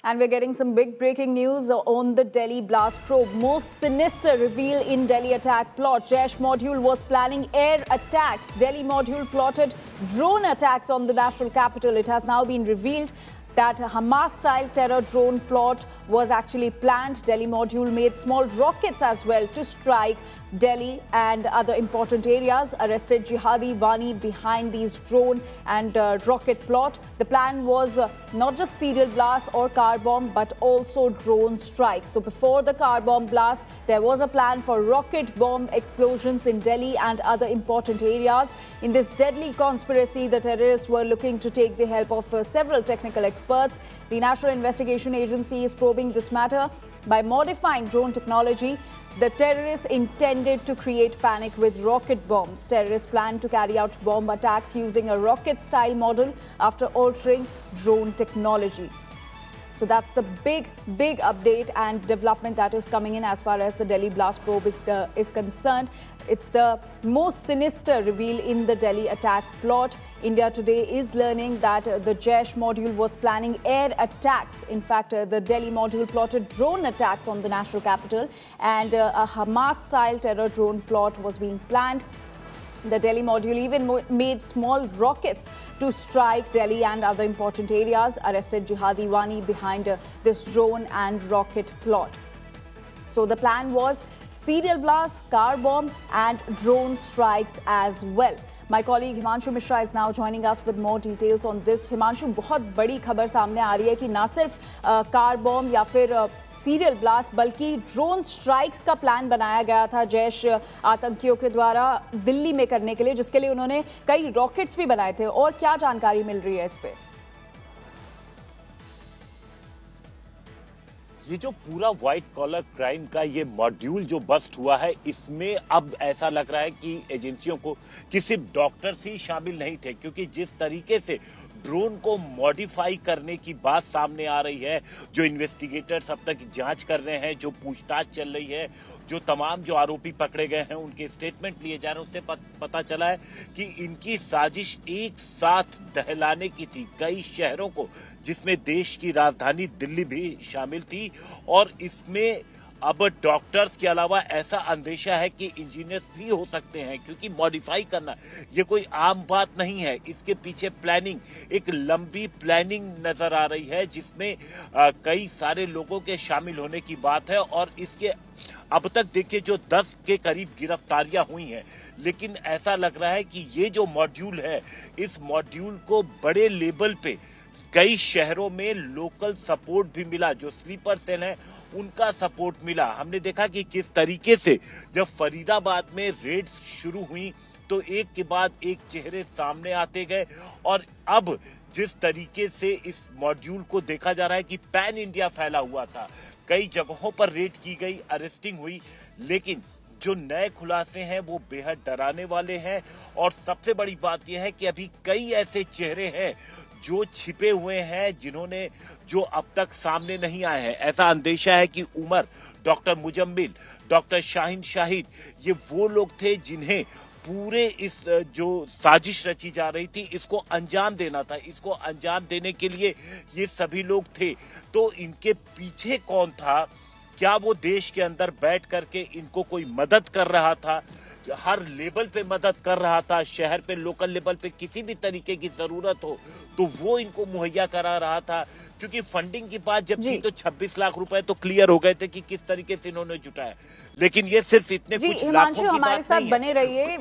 And we're getting some big breaking news on the Delhi blast probe. Most sinister reveal in Delhi attack plot. Jaish module was planning air attacks. Delhi module plotted drone attacks on the national capital. It has now been revealed that Hamas-style terror drone plot was actually planned. Delhi module made small rockets as well to strike Delhi and other important areas. Arrested jihadi Wani behind these drone and rocket plot. The plan was not just serial blasts or car bomb, but also drone strikes. So before the car bomb blast, there was a plan for rocket bomb explosions in Delhi and other important areas. In this deadly conspiracy, the terrorists were looking to take the help of several technical experts. The National Investigation Agency is probing this matter. By modifying drone technology, the terrorists intended to create panic with rocket bombs. Terrorists plan to carry out bomb attacks using a rocket-style model after altering drone technology. So that's the big update and development that is coming in as far as the Delhi blast probe is concerned. It's the most sinister reveal in the Delhi attack plot. India today is learning that the Jaish module was planning air attacks. In fact, the Delhi module plotted drone attacks on the national capital, and a Hamas-style terror drone plot was being planned. The Delhi module even made small rockets to strike Delhi and other important areas. Arrested jihadi Wani behind this drone and rocket plot. So the plan was serial blasts, car bomb and drone strikes as well. My colleague Himanshu Mishra is now joining us with more details on this. Himanshu, बहुत बड़ी खबर सामने आ रही है कि ना सिर्फ car bomb या फिर सीरियल ब्लास्ट बल्कि ड्रोन स्ट्राइक्स का प्लान बनाया गया था जैश आतंकियों के द्वारा दिल्ली में करने के लिए, जिसके लिए उन्होंने कई रॉकेट्स भी बनाए थे। और क्या जानकारी मिल रही है इस पे? ये जो पूरा व्हाइट कॉलर क्राइम का ये मॉड्यूल जो बस्ट हुआ है, इसमें अब ऐसा लग रहा है कि एजेंसियों को कि सिर्फ डॉक्टर्स ही शामिल नहीं थे, क्योंकि जिस तरीके से ड्रोन को मॉडिफाई करने की बात सामने आ रही है, जो इन्वेस्टिगेटर्स अब तक जांच कर रहे हैं, जो पूछताछ चल रही है, जो तमाम जो आरोपी पकड़े गए हैं उनके स्टेटमेंट लिए जा रहे हैं, उससे पता चला है कि इनकी साजिश एक साथ दहलाने की थी कई शहरों को, जिसमें देश की राजधानी दिल्ली भी शामिल थी। और इसमें अब डॉक्टर्स के अलावा ऐसा अंदेशा है कि इंजीनियर्स भी हो सकते हैं, क्योंकि मॉडिफाई करना ये कोई आम बात नहीं है। इसके पीछे प्लानिंग, एक लंबी प्लानिंग नजर आ रही है, जिसमें कई सारे लोगों के शामिल होने की बात है। और इसके अब तक देखिए जो 10 के करीब गिरफ्तारियां हुई हैं, लेकिन ऐसा लग रहा है कि ये जो मॉड्यूल है, इस मॉड्यूल को बड़े लेवल पे कई शहरों में लोकल सपोर्ट भी मिला। जो स्लीपर सेल हैं उनका सपोर्ट मिला। हमने देखा कि किस तरीके से जब फरीदाबाद में रेड्स शुरू हुई तो एक के बाद एक चेहरे सामने आते गए, और अब जिस तरीके से इस मॉड्यूल को देखा जा रहा है कि पैन इंडिया फैला हुआ था, कई जगहों पर रेड की गई, अरेस्टिंग हुई, लेकिन जो नए खुलासे हैं वो बेहद डराने वाले हैं। और सबसे बड़ी बात यह है कि अभी कई ऐसे चेहरे हैं जो छिपे हुए हैं, जिन्होंने जो अब तक सामने नहीं आए हैं। ऐसा अंदेशा है कि उमर, डॉक्टर मुजम्मिल, डॉक्टर शाहीन शाहिद, ये वो लोग थे जिन्हें पूरे इस जो साजिश रची जा रही थी इसको अंजाम देना था। इसको अंजाम देने के लिए ये सभी लोग थे। तो इनके पीछे कौन था? क्या वो देश के अंदर बैठ करके इनको कोई मदद कर रहा था, हर लेवल पे मदद कर रहा था, शहर पे, लोकल लेवल पे किसी भी तरीके की जरूरत हो तो वो इनको मुहैया करा रहा था? क्योंकि फंडिंग की बात जब थी तो 26 लाख रुपए तो क्लियर हो गए थे कि किस तरीके से इन्होंने जुटाया, लेकिन ये सिर्फ इतने कुछ लाखों की बात नहीं है। हमारे साथ बने रहिए।